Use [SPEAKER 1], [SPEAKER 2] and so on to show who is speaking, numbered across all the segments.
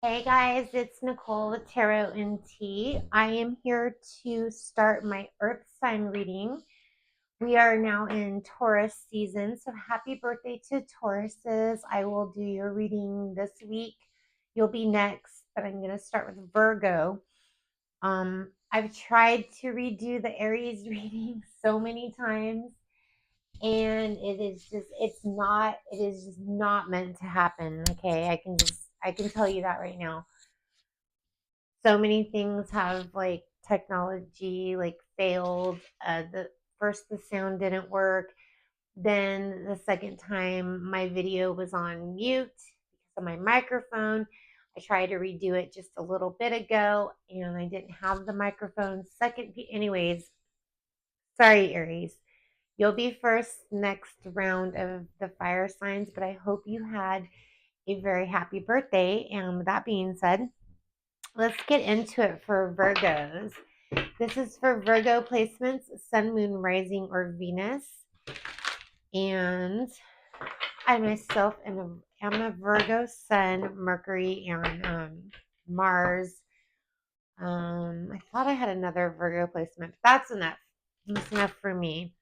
[SPEAKER 1] Hey guys, it's Nicole with Tarot and Tea. I am here to start my Earth sign reading. We are now in Taurus season, so happy birthday to Tauruses. I will do your reading this week. You'll be next, but I'm going to start with Virgo. I've tried to redo the Aries reading so many times, and it is just not meant to happen. Okay, I can tell you that right now. So many things have like technology like failed. The sound didn't work. Then the second time my video was on mute because of my microphone. I tried to redo it just a little bit ago and I didn't have the microphone. Anyways, sorry, Aries. You'll be first next round of the fire signs, but I hope you had a very happy birthday. And with that being said, let's get into it for Virgos. This is for Virgo placements, Sun, Moon, Rising, or Venus. And I myself am a Virgo Sun, Mercury, and Mars. I thought I had another Virgo placement, but that's enough. That's enough for me.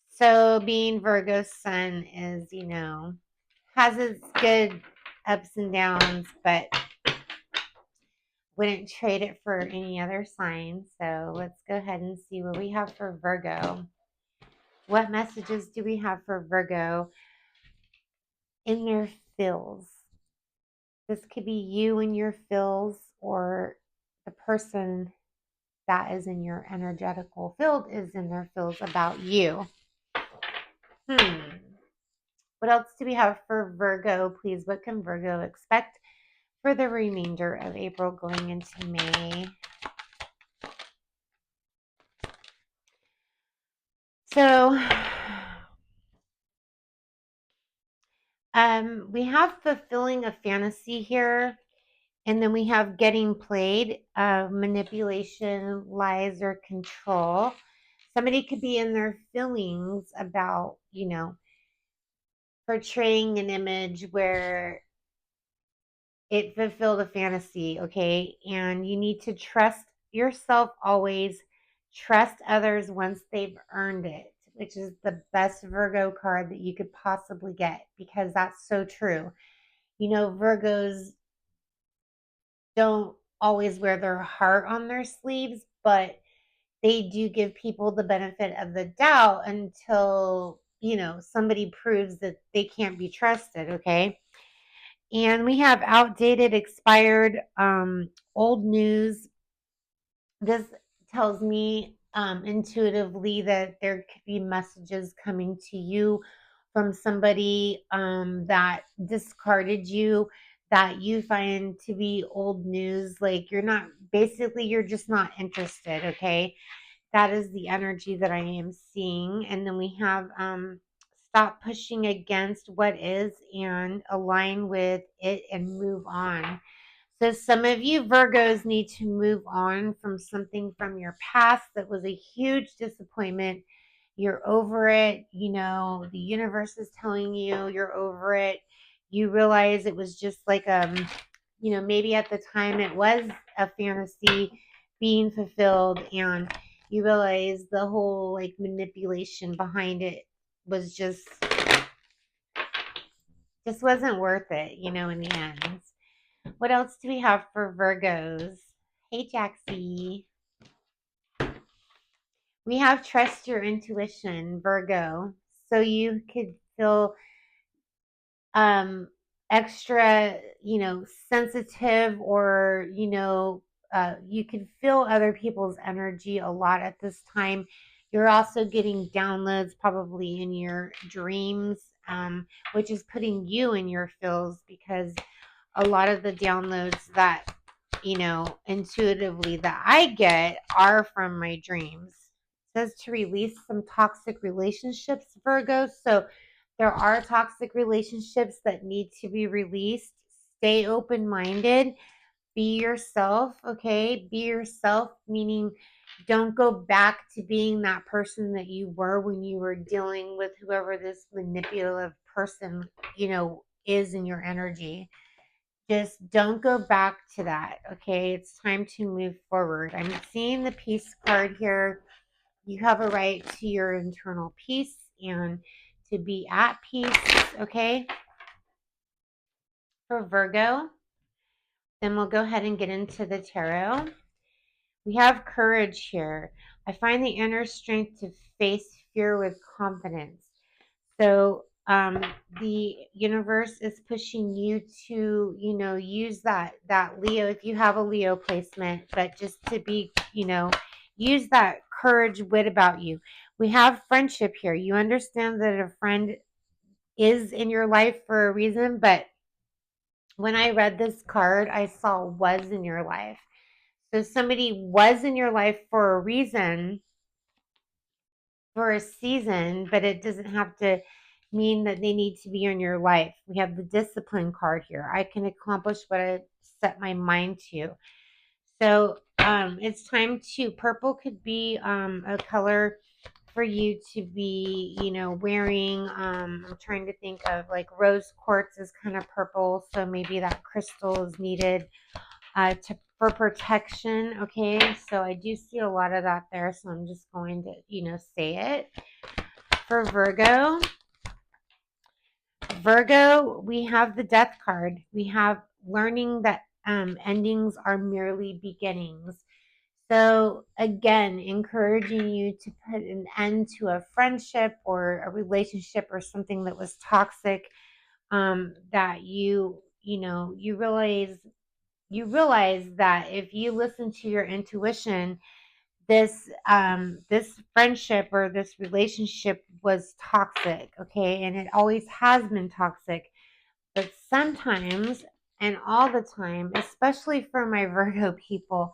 [SPEAKER 1] So being Virgo Sun is, has its good ups and downs, but wouldn't trade it for any other sign. So let's go ahead and see what we have for Virgo. What messages do we have for Virgo in their fills? This could be you in your fills, or the person that is in your energetical field is in their fills about you. What else do we have for Virgo, please? What can Virgo expect for the remainder of April going into May? So, we have fulfilling a fantasy here, and then we have getting played, manipulation, lies, or control. Somebody could be in their feelings about, portraying an image where it fulfilled a fantasy, okay? And you need to trust yourself always, trust others once they've earned it, which is the best Virgo card that you could possibly get, because that's so true. Virgos don't always wear their heart on their sleeves, but they do give people the benefit of the doubt until, somebody proves that they can't be trusted, okay? And we have outdated, expired, old news. This tells me intuitively that there could be messages coming to you from somebody that discarded you, that you find to be old news. Like you're just not interested, okay? That is the energy that I am seeing. And then we have stop pushing against what is and align with it and move on. So some of you Virgos need to move on from something from your past that was a huge disappointment. You're over it. The universe is telling you you're over it. You realize it was just like, maybe at the time it was a fantasy being fulfilled, and you realize the whole like manipulation behind it was just wasn't worth it, in the end. What else do we have for Virgos? Hey, Jaxie. We have trust your intuition, Virgo. So you could feel extra, sensitive, or, you can feel other people's energy a lot at this time. You're also getting downloads probably in your dreams, which is putting you in your feels, because a lot of the downloads that, intuitively that I get are from my dreams. It says to release some toxic relationships, Virgo. So there are toxic relationships that need to be released. Stay open-minded. Be yourself, okay? Be yourself, meaning don't go back to being that person that you were when you were dealing with whoever this manipulative person, is in your energy. Just don't go back to that. Okay. It's time to move forward. I'm seeing the peace card here. You have a right to your internal peace and to be at peace. Okay. For Virgo, then we'll go ahead and get into the tarot. We have courage here. I find the inner strength to face fear with confidence. So the universe is pushing you to, use that Leo, if you have a Leo placement, but just to be, use that courage wit about you. We have friendship here. You understand that a friend is in your life for a reason, but when I read this card, I saw was in your life. So somebody was in your life for a reason, for a season, but it doesn't have to mean that they need to be in your life. We have the discipline card here. I can accomplish what I set my mind to. So it's time to, purple could be a color for you to be, wearing. I'm trying to think of, like, rose quartz is kind of purple. So maybe that crystal is needed for protection. Okay, so I do see a lot of that there, so I'm just going to say it. For Virgo, we have the death card. We have learning that endings are merely beginnings. So again, encouraging you to put an end to a friendship or a relationship or something that was toxic, that you realize that if you listen to your intuition, this friendship or this relationship was toxic. Okay, and it always has been toxic. But sometimes, and all the time, especially for my Virgo people,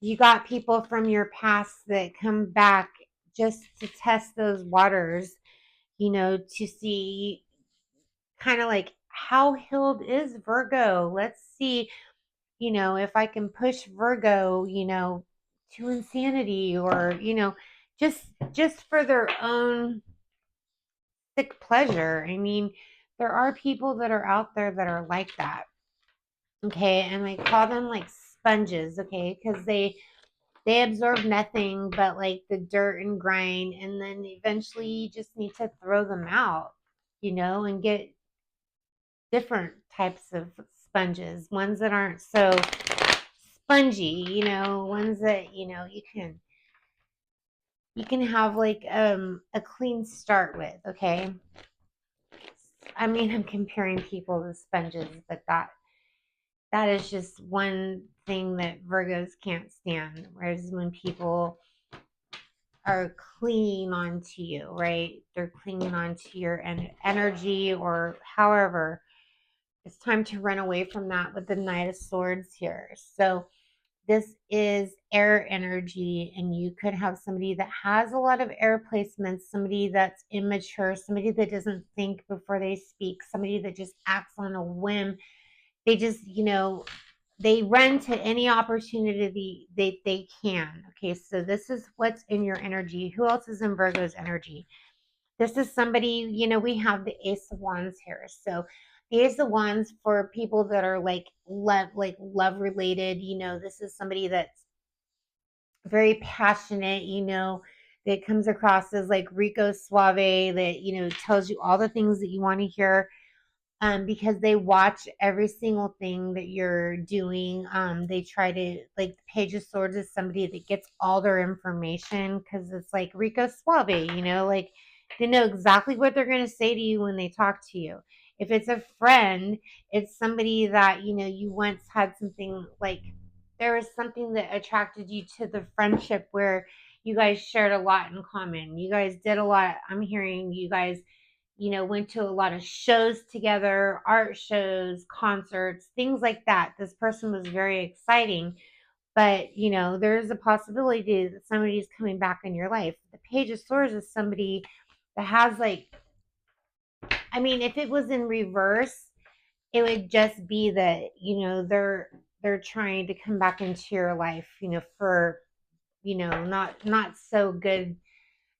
[SPEAKER 1] you got people from your past that come back just to test those waters, to see kind of like, how healed is Virgo. Let's see, if I can push Virgo, to insanity, or, just for their own sick pleasure. I mean, there are people that are out there that are like that. Okay. And I call them like sponges. Okay. Because they absorb nothing but like the dirt and grime. And then eventually you just need to throw them out, and get different types of sponges, ones that aren't so spongy, ones that, you can have like a clean start with. Okay. I mean, I'm comparing people to sponges, but that is just one thing that Virgos can't stand. Whereas when people are clinging onto you, right? They're clinging onto your energy, or however. It's time to run away from that with the Knight of Swords here. So this is air energy, and you could have somebody that has a lot of air placements, somebody that's immature, somebody that doesn't think before they speak, somebody that just acts on a whim. They just, they run to any opportunity they can. Okay, so this is what's in your energy. Who else is in Virgo's energy? This is somebody, we have the Ace of Wands here. So the Ace of Wands, for people that are like love related, this is somebody that's very passionate, that comes across as like Rico Suave, that, tells you all the things that you want to hear, because they watch every single thing that you're doing. They try to, like, the Page of Swords is somebody that gets all their information, because it's like Rico Suave, like, they know exactly what they're going to say to you when they talk to you. If it's a friend, it's somebody that, you once had something, like, there was something that attracted you to the friendship where you guys shared a lot in common. You guys did a lot. I'm hearing you guys, went to a lot of shows together, art shows, concerts, things like that. This person was very exciting, but, there's a possibility that somebody's coming back in your life. The Page of Swords is somebody that has, like, I mean, if it was in reverse, it would just be that, they're trying to come back into your life, for, not so good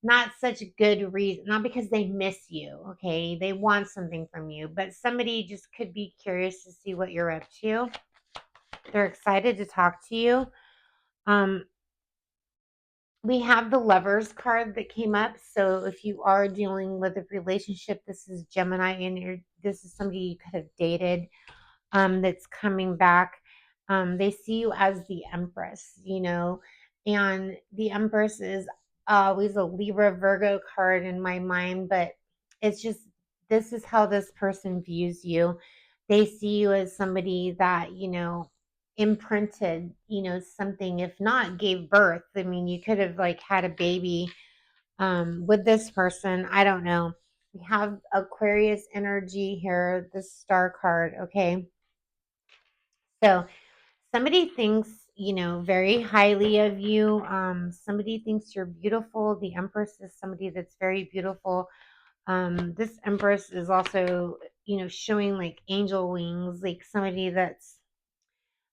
[SPEAKER 1] not such a good reason, not because they miss you, okay? They want something from you, but somebody just could be curious to see what you're up to. They're excited to talk to you. Um, we have the lovers card that came up. So if you are dealing with a relationship, this is Gemini, and this is somebody you could have dated that's coming back. They see you as the Empress, and the Empress is always a Libra Virgo card in my mind, but it's just this is how this person views you. They see you as somebody that, imprinted, something, if not gave birth. I mean, you could have like had a baby with this person. I don't know. We have Aquarius energy here, the star card, okay? So somebody thinks, very highly of you. Somebody thinks you're beautiful. The Empress is somebody that's very beautiful. This Empress is also, showing like angel wings, like somebody that's,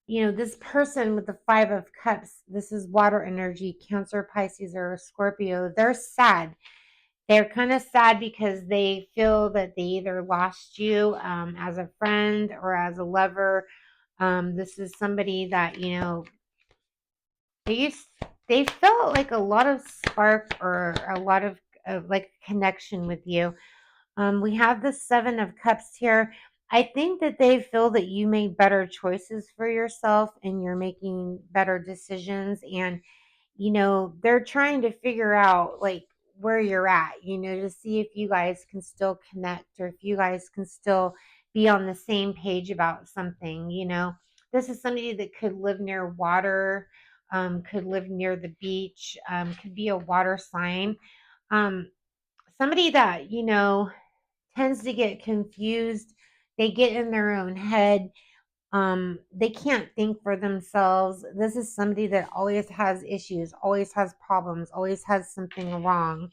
[SPEAKER 1] this person with the Five of Cups. This is water energy, Cancer, Pisces, or Scorpio. They're sad. They're kind of sad because they feel that they either lost you as a friend or as a lover. This is somebody that, they used, they felt like a lot of spark or a lot of like connection with you. We have the Seven of Cups here. I think that they feel that you made better choices for yourself and you're making better decisions. And they're trying to figure out like where you're at, to see if you guys can still connect or if you guys can still be on the same page about something. This is somebody that could live near water, could live near the beach, could be a water sign. Um, Somebody that, tends to get confused. They get in their own head. They can't think for themselves. This is somebody that always has issues, always has problems, always has something wrong.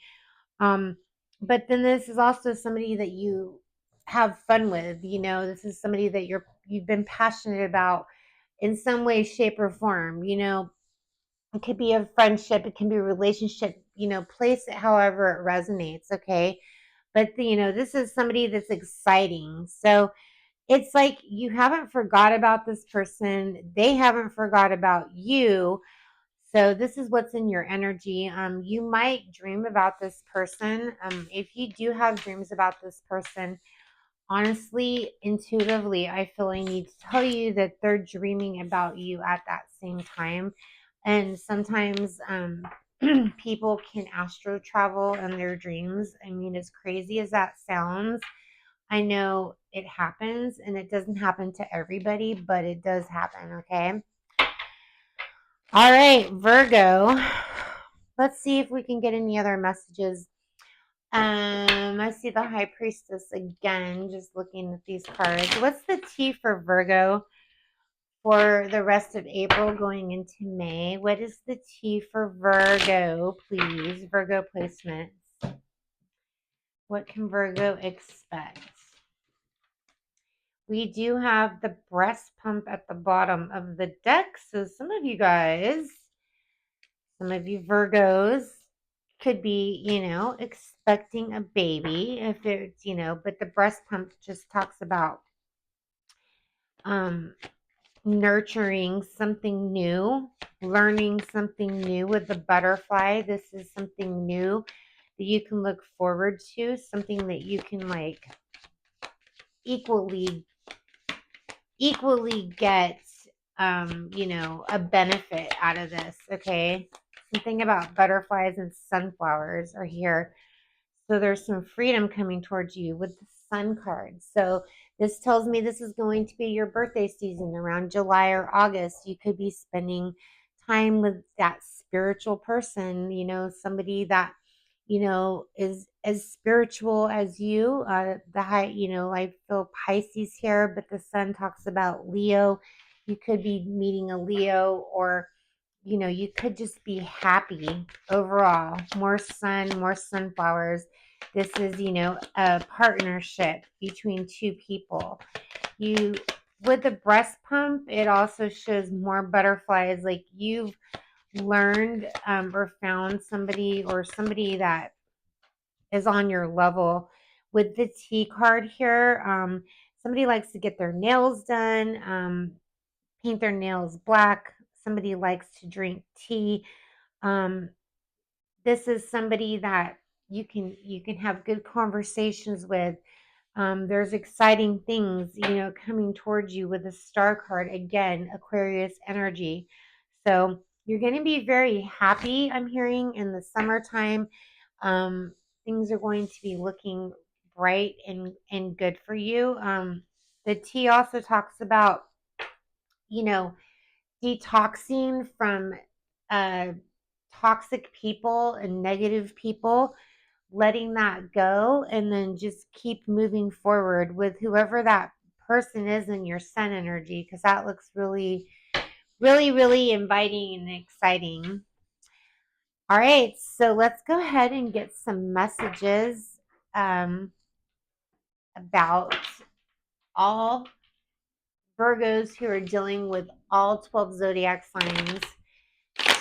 [SPEAKER 1] um but then this is also somebody that you have fun with. This is somebody that you've been passionate about in some way, shape, or form. It could be a friendship, it can be a relationship. Place it however it resonates, okay? But this is somebody that's exciting. So it's like you haven't forgot about this person. They haven't forgot about you. So this is what's in your energy. You might dream about this person. If you do have dreams about this person, honestly, intuitively, I feel I need to tell you that they're dreaming about you at that same time. And sometimes people can astro travel in their dreams. I mean, as crazy as that sounds, I know it happens and it doesn't happen to everybody, but it does happen, okay? All right, Virgo. Let's see if we can get any other messages. I see the High Priestess again, just looking at these cards. What's the T for Virgo for the rest of April going into May? What is the T for Virgo, please? Virgo placements. What can Virgo expect? We do have the breast pump at the bottom of the deck. So some of you guys, some of you Virgos could be, expecting a baby if it's, but the breast pump just talks about um nurturing something new, learning something new with the butterfly. This is something new that you can look forward to, something that you can like equally get a benefit out of this, okay? Something about butterflies and sunflowers are here. So there's some freedom coming towards you with the sun card. So this tells me this is going to be your birthday season around July or August. You could be spending time with that spiritual person, somebody that, is as spiritual as you. The high, I feel Pisces here, but the sun talks about Leo. You could be meeting a Leo, or you could just be happy overall. More sun, more sunflowers. This is, a partnership between two people. With the breast pump, it also shows more butterflies. Like you've learned or found somebody, or somebody that is on your level. With the T card here, somebody likes to get their nails done, paint their nails black. Somebody likes to drink tea. Um, this is somebody that you can have good conversations with. There's exciting things, coming towards you with the star card. Again, Aquarius energy. So you're going to be very happy, I'm hearing, in the summertime. Um, things are going to be looking bright and good for you. The T also talks about, you know, detoxing from uh, toxic people and negative people, letting that go, and then just keep moving forward with whoever that person is in your sun energy, because that looks really, really, really inviting and exciting. All right, so let's go ahead and get some messages about all Virgos who are dealing with all 12 zodiac signs,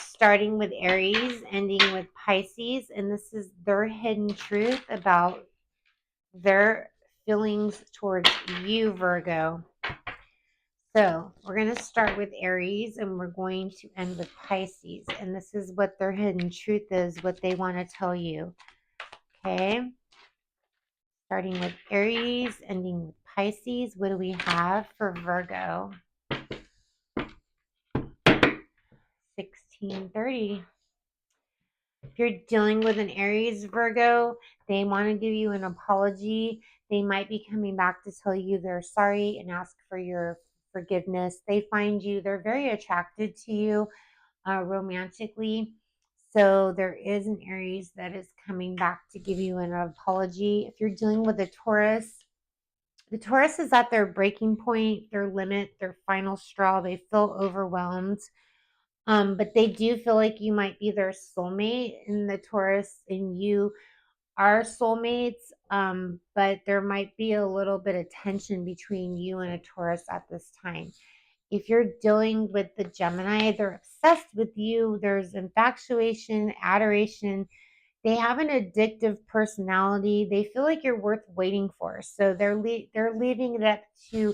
[SPEAKER 1] starting with Aries, ending with Pisces. And this is their hidden truth about their feelings towards you, Virgo. So we're going to start with Aries and we're going to end with Pisces. And this is what their hidden truth is, what they want to tell you. Okay. Starting with Aries, ending with Pisces. What do we have for Virgo? 1630. If you're dealing with an Aries, Virgo, they want to give you an apology. They might be coming back to tell you they're sorry and ask for your forgiveness. They find you, they're very attracted to you romantically. So there is an Aries that is coming back to give you an apology. If you're dealing with a Taurus, the Taurus is at their breaking point, their limit, their final straw. They feel overwhelmed. But they do feel like you might be their soulmate, and the Taurus and you are soulmates. But there might be a little bit of tension between you and a Taurus at this time. If you're dealing with the Gemini, they're obsessed with you. There's infatuation, adoration. They have an addictive personality. They feel like you're worth waiting for. So they're leaving it up to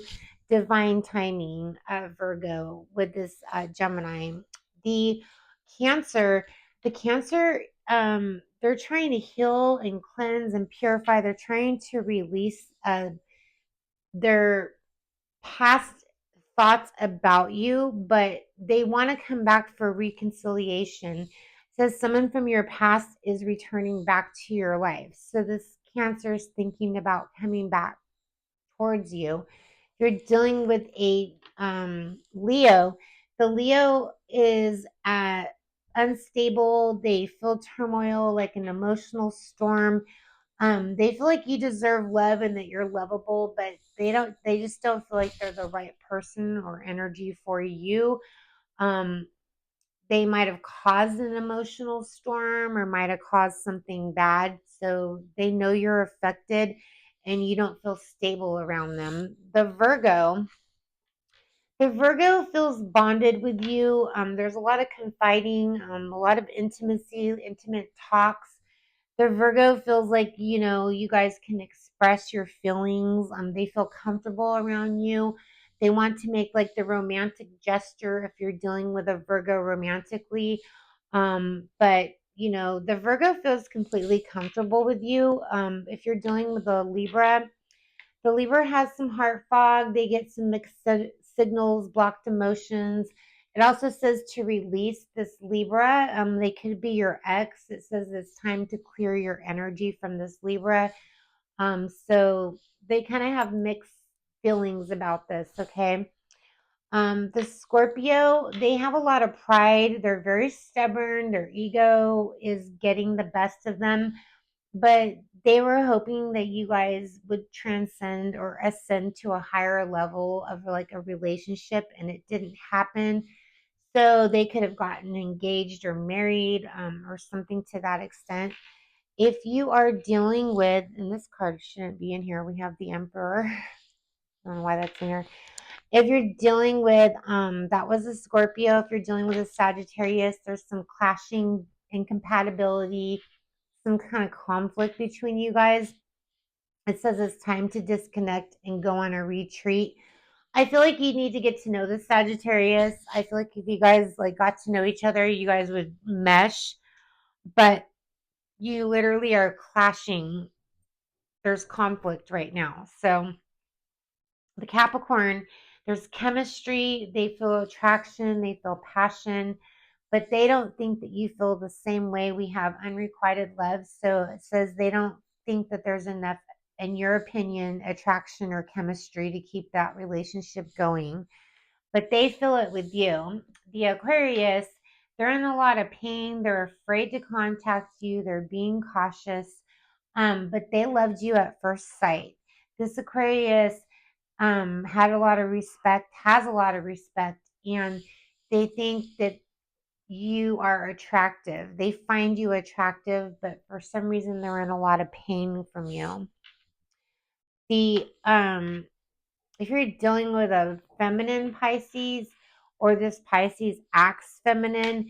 [SPEAKER 1] divine timing, Virgo, with this Gemini. The Cancer, the Cancer, they're trying to heal and cleanse and purify. They're trying to release their past thoughts about you, but they want to come back for reconciliation. It says someone from your past is returning back to your life. So this Cancer is thinking about coming back towards you. You're dealing with a Leo. The Leo is unstable. They feel turmoil, like an emotional storm. They feel like you deserve love and that you're lovable, but they just don't feel like they're the right person or energy for you. Um, they might have caused an emotional storm or might have caused something bad. So they know you're affected and you don't feel stable around them. The Virgo feels bonded with you. There's a lot of confiding, a lot of intimacy, intimate talks. The Virgo feels like, you guys can express your feelings. They feel comfortable around you. They want to make like the romantic gesture if you're dealing with a Virgo romantically. But the Virgo feels completely comfortable with you. If you're dealing with a Libra, the Libra has some heart fog. They get some mixed signals, blocked emotions. It also says to release this Libra. They could be your ex. It says it's time to clear your energy from this Libra. So they kind of have mixed feelings about this, okay? The Scorpio, they have a lot of pride. They're very stubborn. Their ego is getting the best of them, but they were hoping that you guys would transcend or ascend to a higher level of like a relationship, and it didn't happen. So they could have gotten engaged or married, or something to that extent. If you are dealing with, and this card shouldn't be in here, we have the Emperor. I don't know why that's in here. If you're dealing with, that was a Scorpio. If you're dealing with a Sagittarius, there's some clashing, incompatibility, some kind of conflict between you guys. It says it's time to disconnect and go on a retreat. I feel like you need to get to know the Sagittarius. I feel like if you guys like got to know each other, you guys would mesh, but you literally are clashing. There's conflict right now. So the Capricorn, there's chemistry, they feel attraction, they feel passion, but they don't think that you feel the same way. We have unrequited love. So it says they don't think that there's enough, in your opinion, attraction or chemistry to keep that relationship going. But they feel it with you. The Aquarius, they're in a lot of pain. They're afraid to contact you. They're being cautious. But they loved you at first sight. This Aquarius had a lot of respect, has a lot of respect, and they think that you are attractive. They find you attractive, but for some reason they're in a lot of pain from you. The if you're dealing with a feminine Pisces or this Pisces acts feminine,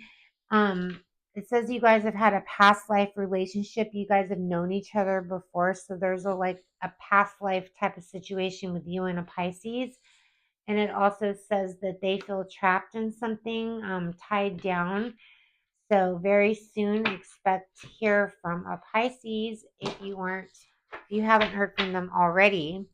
[SPEAKER 1] it says you guys have had a past life relationship. You guys have known each other before, so there's a like a past life type of situation with you and a Pisces. And it also says that they feel trapped in something, tied down. So very soon expect to hear from a Pisces if you haven't heard from them already.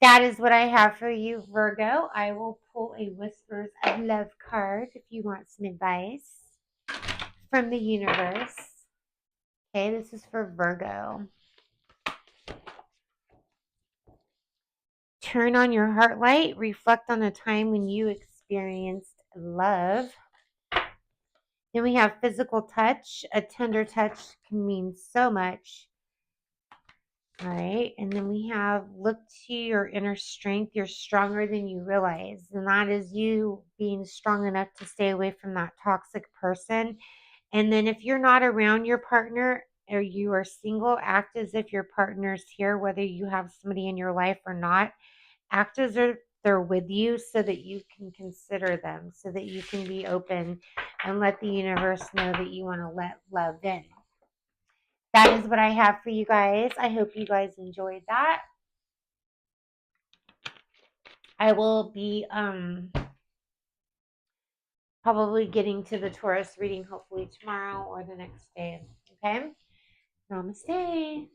[SPEAKER 1] That is what I have for you, Virgo. I will pull a Whispers of Love card if you want some advice from the universe. Okay, this is for Virgo. Turn on your heart light. Reflect on a time when you experienced love. Then we have physical touch. A tender touch can mean so much. All right. And then we have look to your inner strength. You're stronger than you realize. And that is you being strong enough to stay away from that toxic person. And then if you're not around your partner or you are single, act as if your partner's here, whether you have somebody in your life or not. Act as if they're with you so that you can consider them, so that you can be open and let the universe know that you want to let love in. That is what I have for you guys. I hope you guys enjoyed that. I will be probably getting to the Taurus reading hopefully tomorrow or the next day. Okay? Namaste.